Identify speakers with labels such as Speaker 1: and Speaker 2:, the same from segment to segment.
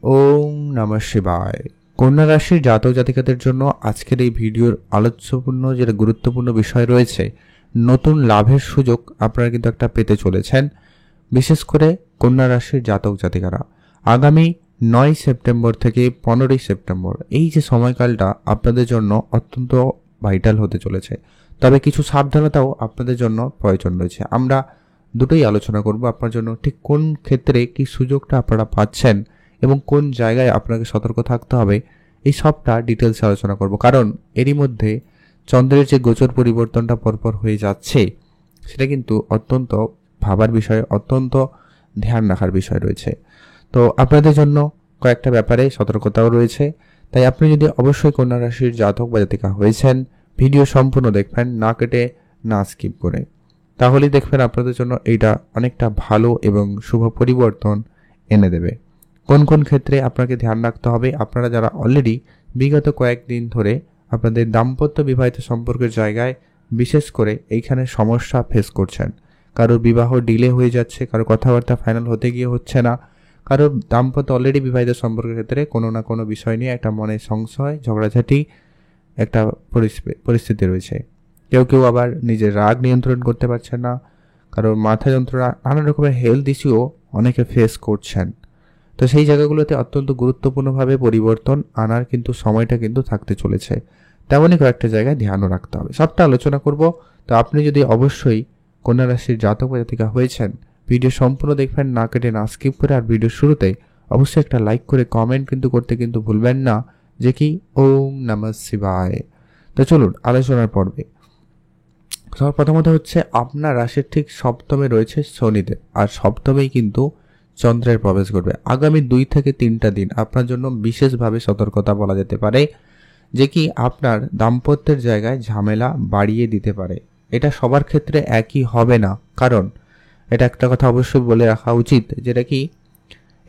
Speaker 1: ওম নমঃ শিবায়। কন্যা রাশির জাতক জাতিকাদের জন্য আজকের এই ভিডিওর আলোচ্যপূর্ণ যেটা গুরুত্বপূর্ণ বিষয় রয়েছে, নতুন লাভের সুযোগ আপনারা কিন্তু একটা পেতে চলেছেন। বিশেষ করে কন্যা রাশির জাতক জাতিকারা আগামী 9 সেপ্টেম্বর থেকে 15 সেপ্টেম্বর এই যে সময়কালটা আপনাদের জন্য অত্যন্ত ভাইটাল হতে চলেছে। তবে কিছু সাবধানতাও আপনাদের জন্য প্রয়োজন রয়েছে। আমরা দুটোই আলোচনা করব আপনার জন্য ঠিক কোন ক্ষেত্রে কি সুযোগটা আপনারা পাচ্ছেন এবং কোন জায়গায় আপনাকে সতর্ক থাকতে হবে, এই সবটা ডিটেলসে আলোচনা করব। কারণ এরই মধ্যে চন্দ্রের যে গোচর পরিবর্তনটা পরপর হয়ে যাচ্ছে, সেটা কিন্তু অত্যন্ত ভাবার বিষয়, অত্যন্ত ধ্যান রাখার বিষয় রয়েছে। তো আপনাদের জন্য কয়েকটা ব্যাপারে সতর্কতাও রয়েছে। তাই আপনি যদি অবশ্যই কন্যা রাশির জাতক বা জাতিকা হয়েছেন, ভিডিও সম্পূর্ণ দেখবেন, না কেটে না স্কিপ করে। তাহলেই দেখবেন আপনাদের জন্য এইটা অনেকটা ভালো এবং শুভ পরিবর্তন এনে দেবে। কোন কোন ক্ষেত্রে আপনাকে ধ্যান রাখতে হবে, আপনারা যারা অলরেডি বিগত কয়েকদিন ধরে আপনাদের দাম্পত্য বিবাহিত সম্পর্কের জায়গায় বিশেষ করে এইখানে সমস্যা ফেস করছেন, কারোর বিবাহ ডিলে হয়ে যাচ্ছে, কারো কথাবার্তা ফাইনাল হতে গিয়ে হচ্ছে না, কারোর দাম্পত্য অলরেডি বিবাহিত সম্পর্কের ক্ষেত্রে কোনো না কোনো বিষয় নিয়ে একটা মনে সংশয়, ঝগড়াঝাটি একটা পরিস্থিতি রয়েছে। কেউ কেউ আবার নিজের রাগ নিয়ন্ত্রণ করতে পারছেন না, কারোর মাথা যন্ত্রণা, নানা রকমের হেলথ ইস্যুও অনেকে ফেস করছেন। তো সেই জায়গাগুলোতে অত্যন্ত গুরুত্বপূর্ণভাবে পরিবর্তন আনার কিন্তু সময়টা কিন্তু থাকতে চলেছে। তেমনই কয়েকটা জায়গায় ধ্যানও রাখতে হবে, সবটা আলোচনা করব। তো আপনি যদি অবশ্যই কন্যা রাশির জাতক বা জাতিকা হয়েছেন, ভিডিও সম্পূর্ণ দেখবেন, না কেটে না স্কিপ করে। আর ভিডিও শুরুতে অবশ্যই একটা লাইক করে কমেন্ট করতে ভুলবেন না যে কি ওম নমঃ শিবায়। তো চলুন আলোচনার পর্বে। প্রথমত হচ্ছে আপনার রাশির ঠিক সপ্তমে রয়েছে শনিদেব, আর সপ্তমেই কিন্তু চন্দ্রের প্রবেশ করবে। আগামী 2 থেকে 3টা দিন আপনার জন্য বিশেষভাবে সতর্কতা বলা যেতে পারে, যে কি আপনার দাম্পত্যের জায়গায় ঝামেলা বাড়িয়ে দিতে পারে। এটা সবার ক্ষেত্রে একই হবে না, কারণ এটা একটা কথা অবশ্যই বলে রাখা উচিত, যেটা কি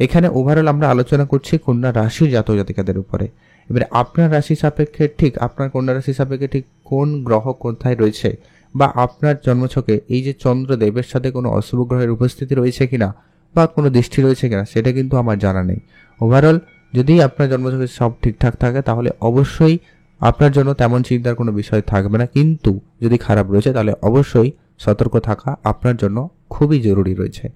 Speaker 1: এখানে ওভারঅল আমরা আলোচনা করছি কন্যা রাশির জাতক জাতিকাদের উপরে। এবারে আপনার রাশি সাপেক্ষে ঠিক আপনার কন্যা রাশি সাপেক্ষে ঠিক কোন গ্রহ কোথায় রয়েছে, বা আপনার জন্মছকে এই যে চন্দ্রদেবের সাথে কোনো অশুভ গ্রহের উপস্থিতি রয়েছে কিনা বা কোনো দৃষ্টি রয়েছে কিনা, সেটা কিন্তু আমার জানা নেই। ওভারঅল যদি আপনার জন্মছকে সব ঠিকঠাক থাকে তাহলে অবশ্যই আপনার জন্য তেমন চিন্তার কোনো বিষয় থাকবে না। কিন্তু যদি খারাপ রয়েছে তাহলে অবশ্যই সতর্ক থাকা আপনার জন্য খুবই জরুরি রয়েছে।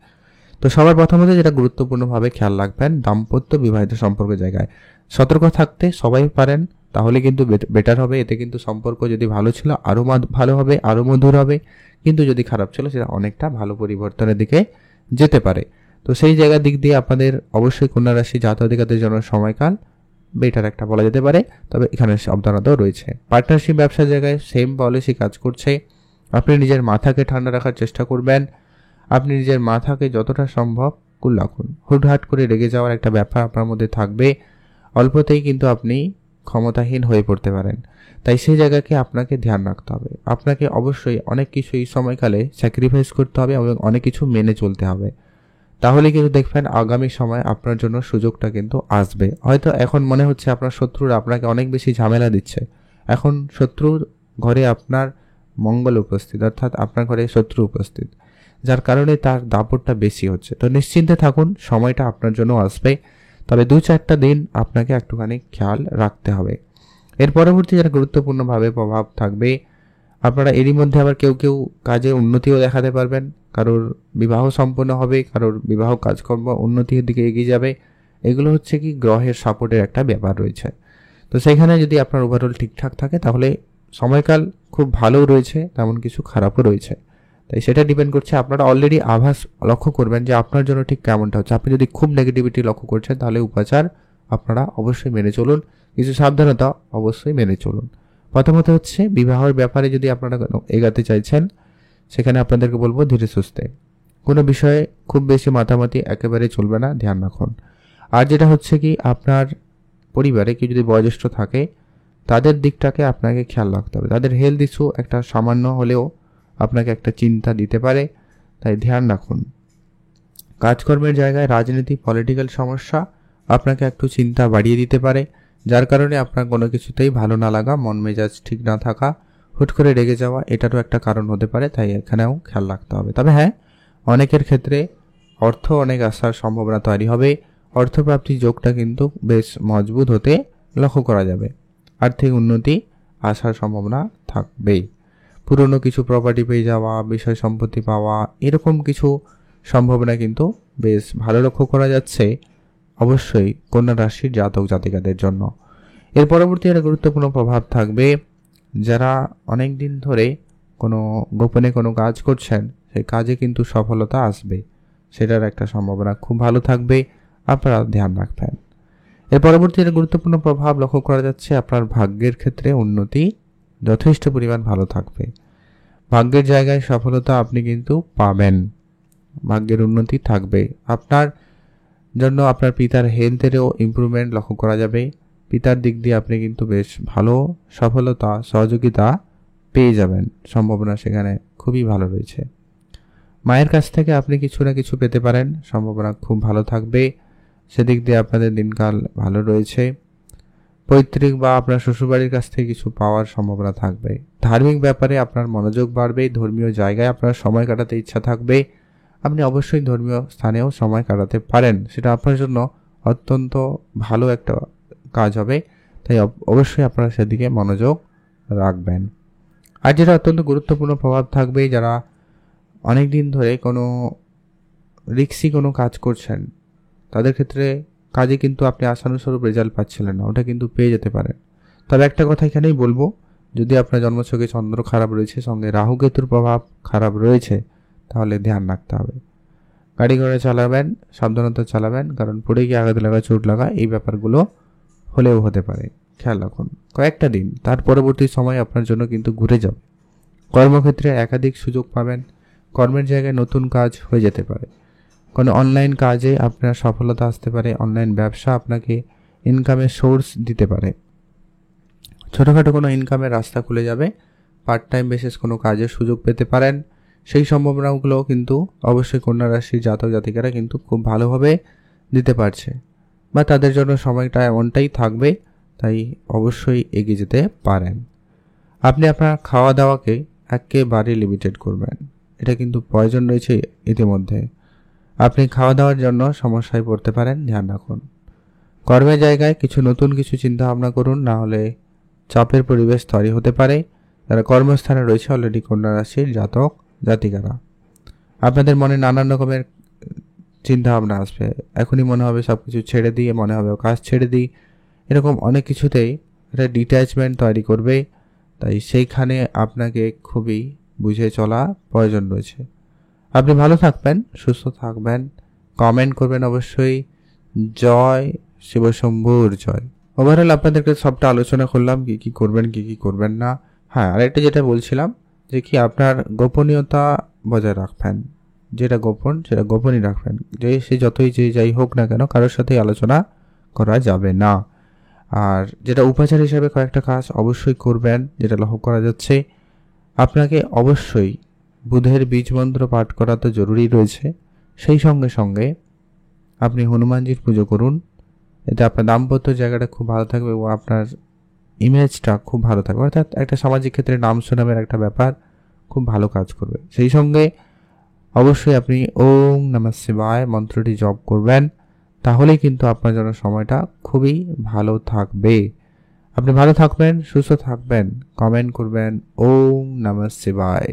Speaker 1: তো সবার প্রথমত যেটা গুরুত্বপূর্ণভাবে খেয়াল রাখবেন, দাম্পত্য বিবাহিত সম্পর্কের জায়গায় সতর্ক থাকতে সবাই পারেন, তাহলে কিন্তু বেটার হবে। এতে কিন্তু সম্পর্ক যদি ভালো ছিল আরও ভালো হবে, আরও মধুর হবে। কিন্তু যদি খারাপ ছিল সেটা অনেকটা ভালো পরিবর্তনের দিকে যেতে পারে। তো সেই জায়গার দিক দিয়ে আপনাদের অবশ্যই কন্যা রাশি জাতক-জাতিকাদের জন্য সময়কাল বেটার একটা বলা যেতে পারে। তবে এখানে সাবধানতাও রয়েছে। পার্টনারশিপ ব্যবসার জায়গায় সেম পলিসি কাজ করছে। আপনি নিজের মাথাকে ঠান্ডা রাখার চেষ্টা করবেন। আপনি নিজের মাথাকে যতটা সম্ভব কুল রাখুন। হুটহাট করে রেগে যাওয়ার একটা ব্যাপার আপনার মধ্যে থাকবে, অল্পতেই কিন্তু আপনি ক্ষমতাহীন হয়ে পড়তে পারেন। তাই সেই জায়গাকে আপনাকে ধ্যান রাখতে হবে। আপনাকে অবশ্যই অনেক কিছু এই সময়কালে স্যাক্রিফাইস করতে হবে এবং অনেক কিছু মেনে চলতে হবে। তাহলে কিন্তু দেখবেন আগামী সময় আপনার জন্য সুযোগটা কিন্তু আসবে। হয়তো এখন মনে হচ্ছে আপনার শত্রুরা আপনাকে অনেক বেশি ঝামেলা দিচ্ছে। এখন শত্রুর ঘরে আপনার মঙ্গল উপস্থিত, অর্থাৎ আপনার ঘরে শত্রু উপস্থিত, যার কারণে তার দাপটটা বেশি হচ্ছে। তো নিশ্চিন্তে থাকুন, সময়টা আপনার জন্য আসবে। তবে 2-4টা দিন আপনাকে একটুখানি খেয়াল রাখতে হবে। এর পরবর্তী যেটা গুরুত্বপূর্ণভাবে প্রভাব থাকবে, আপনারা এরই মধ্যে আবার কেউ কেউ কাজে উন্নতিও দেখাতে পারবেন। কারোর বিবাহ সম্পন্ন হবে, কারোর বিবাহ কাজকর্ম উন্নতির দিকে এগিয়ে যাবে। এগুলো হচ্ছে কি গ্রহের সাপোর্টের একটা ব্যাপার রয়েছে। তো সেখানে যদি আপনার ওভারঅল ঠিকঠাক থাকে তাহলে সময়কাল খুব ভালোও রয়েছে, তেমন কিছু খারাপও রয়েছে। তাই সেটা ডিপেন্ড করছে, আপনারা অলরেডি আভাস লক্ষ্য করবেন যে আপনার জন্য ঠিক কেমনটা হচ্ছে। আপনি যদি খুব নেগেটিভিটি লক্ষ্য করছেন তাহলে উপাচার আপনারা অবশ্যই মেনে চলুন, কিছু সাবধানতা অবশ্যই মেনে চলুন। প্রথমত হচ্ছে বিবাহের ব্যাপারে যদি আপনারা এগাতে চাইছেন, সেখানে আপনাদেরকে বলবো ধীরে সুস্থে, কোনো বিষয়ে খুব বেশি মাতামাতি একেবারে চলবে না, ধ্যান রাখুন। আর যেটা হচ্ছে কি আপনার পরিবারে কেউ যদি বয়োজ্যেষ্ঠ থাকে তাদের দিকটাকে আপনাকে খেয়াল রাখতে হবে। তাদের হেলথ ইস্যু একটা সামান্য হলেও আপনাকে একটা চিন্তা দিতে পারে, তাই ধ্যান রাখুন। কাজকর্মের জায়গায় রাজনীতি, পলিটিক্যাল সমস্যা আপনাকে একটু চিন্তা বাড়িয়ে দিতে পারে, যার কারণে আপনার কোনো কিছুতেই ভালো না লাগা, মন মেজাজ ঠিক না থাকা, হুট করে রেগে যাওয়া, এটারও একটা কারণ হতে পারে। তাই এখানেও খেয়াল রাখতে হবে। তবে হ্যাঁ, অনেকের ক্ষেত্রে অর্থ অনেক আসার সম্ভাবনা তৈরি হবে, অর্থপ্রাপ্তির যোগটা কিন্তু বেশ মজবুত হতে লক্ষ্য করা যাবে। আর্থিক উন্নতি আসার সম্ভাবনা থাকবেই। পুরনো কিছু প্রপার্টি পেয়ে যাওয়া, বিষয় সম্পত্তি পাওয়া, এরকম কিছু সম্ভাবনা কিন্তু বেশ ভালো লক্ষ্য করা যাচ্ছে অবশ্যই কন্যা রাশির জাতক জাতিকাদের জন্য। এর পরবর্তী একটা গুরুত্বপূর্ণ প্রভাব থাকবে যারা অনেক দিন ধরে গোপনে কোনো কাজ করছেন, সেই কাজে কিন্তু সফলতা আসবে, সেটার একটা সম্ভাবনা খুব ভালো থাকবে, আপনারা ধ্যান রাখবেন। এর পরবর্তী একটা গুরুত্বপূর্ণ প্রভাব লক্ষ্য করা যাচ্ছে আপনার ভাগ্যের ক্ষেত্রে উন্নতি যথেষ্ট পরিমাণ ভালো থাকবে। ভাগ্যের জায়গায় সফলতা আপনি কিন্তু পাবেন, ভাগ্যের উন্নতি থাকবে। আপনার জন্য আপনার পিতার হেলথেরও ইমপ্রুভমেন্ট লক্ষ্য করা যাবে। পিতার দিক দিয়ে আপনি কিন্তু বেশ ভালো সফলতা সহযোগিতা পেয়ে যাবেন, সম্ভাবনা সেখানে খুবই ভালো রয়েছে। মায়ের কাছ থেকে আপনি কিছু না কিছু পেতে পারেন, সম্ভাবনা খুব ভালো থাকবে, সেদিক দিয়ে আপনাদের দিনকাল ভালো রয়েছে। পৈতৃক বা আপনার শ্বশুরবাড়ির কাছ থেকে কিছু পাওয়ার সম্ভাবনা থাকবে। ধার্মিক ব্যাপারে আপনার মনোযোগ বাড়বে, ধর্মীয় জায়গায় আপনার সময় কাটাতে ইচ্ছা থাকবে, আপনি অবশ্যই ধর্মীয় স্থানেও সময় কাটাতে পারেন, সেটা আপনার জন্য অত্যন্ত ভালো একটা কাজ হবে, তাই অবশ্যই আপনারা সেদিকে মনোযোগ রাখবেন। আর যেটা অত্যন্ত গুরুত্বপূর্ণ প্রভাব থাকবে, যারা অনেক দিন ধরে রিক্সি কোনো কাজ করছেন, তাদের ক্ষেত্রে কাজে কিন্তু আপনি আশানুরূপ রেজাল্ট পাচ্ছিলেন না, ওটা কিন্তু পেয়ে যেতে পারেন। তবে একটা কথা এখানেই বলবো, যদি আপনার জন্মছকে চন্দ্র খারাপ রয়েছে, সঙ্গে রাহু কেতুর প্রভাব খারাপ রয়েছে, তাহলে ধ্যান রাখতে হবে। গাড়ি ঘোড়া চালাবেন, সাবধানতা চালাবেন, কারণ পড়ে গিয়ে আঘাত লাগা, চোট লাগা, এই ব্যাপারগুলো হলেও হতে পারে, খেয়াল রাখুন। কয়েকটা দিন, তার পরবর্তী সময় আপনার জন্য কিন্তু ঘুরে যাবে। কর্মক্ষেত্রে একাধিক সুযোগ পাবেন, কর্মের জায়গায় নতুন কাজ হয়ে যেতে পারে, কোনো অনলাইন কাজে আপনার সফলতা আসতে পারে, অনলাইন ব্যবসা আপনাকে ইনকামের সোর্স দিতে পারে, ছোটোখাটো কোনো ইনকামের রাস্তা খুলে যাবে, পার্ট টাইম বেসিস কোনো কাজের সুযোগ পেতে পারেন। সেই সম্ভাবনাগুলো কিন্তু অবশ্যই কন্যা রাশির জাতক জাতিকারা কিন্তু খুব ভালোভাবে দিতে পারছে, বা তাদের জন্য সময়টা এমনটাই থাকবে, তাই অবশ্যই এগিয়ে যেতে পারেন। আপনি আপনার খাওয়া দাওয়াকে একেবারে লিমিটেড করবেন, এটা কিন্তু প্রয়োজন রয়েছে ইতিমধ্যে। আপনি খাওয়া দাওয়ার জন্য সমস্যায় পড়তে পারেন, ধ্যান রাখুন। কর্মের জায়গায় নতুন কিছু চিন্তা ভাবনা করুন, না হলে চাপের পরিবেশ তৈরি হতে পারে। যারা কর্মস্থানে রয়েছে অলরেডি কন্যা রাশির জাতক জাতিকারা, আপনাদের মনে নানান রকমের চিন্তা ভাবনা আসবে, এখনই মনে হবে সব কিছু ছেড়ে দিয়ে, মনে হবে কাজ ছেড়ে দিই, এরকম অনেক কিছুতেই একটা ডিট্যাচমেন্ট তৈরি করবে, তাই সেইখানে আপনাকে খুবই বুঝে চলা প্রয়োজন রয়েছে। আপনি ভালো থাকবেন, সুস্থ থাকবেন, কমেন্ট করবেন অবশ্যই। জয় শিবশম্ভুর জয়। ওভারঅল আপনাদেরকে সবটা আলোচনা করলাম, কি কি করবেন কি কি করবেন না। হ্যাঁ, আরেকটা যেটা বলছিলাম যে কি আপনার গোপনীয়তা বজায় রাখবেন, যেটা গোপন সেটা গোপনই রাখবেন, যে সে যতই যাই হোক না কেন কারোর সাথেই আলোচনা করা যাবে না। আর যেটা উপাচার হিসাবে কয়েকটা কাজ অবশ্যই করবেন, যেটা লক্ষ্য করা যাচ্ছে, আপনাকে অবশ্যই বুধের বীজ মন্ত্র পাঠ করা তো জরুরি রয়েছে, সেই সঙ্গে সঙ্গে আপনি হনুমানজির পুজো করুন, এতে আপনার দাম্পত্য জায়গাটা খুব ভালো থাকবে এবং আপনার ইমেজটা খুব ভালো থাকবে, অর্থাৎ একটা সামাজিক ক্ষেত্রে নাম সুনামের একটা ব্যাপার খুব ভালো কাজ করবে। সেই সঙ্গে অবশ্যই আপনি ওম নমঃ শিবায় মন্ত্রটি জপ করবেন, তাহলেই কিন্তু আপনার জন্য সময়টা খুবই ভালো থাকবে। আপনি ভালো থাকবেন, সুস্থ থাকবেন, কমেন্ট করবেন ওম নমঃ শিবায়।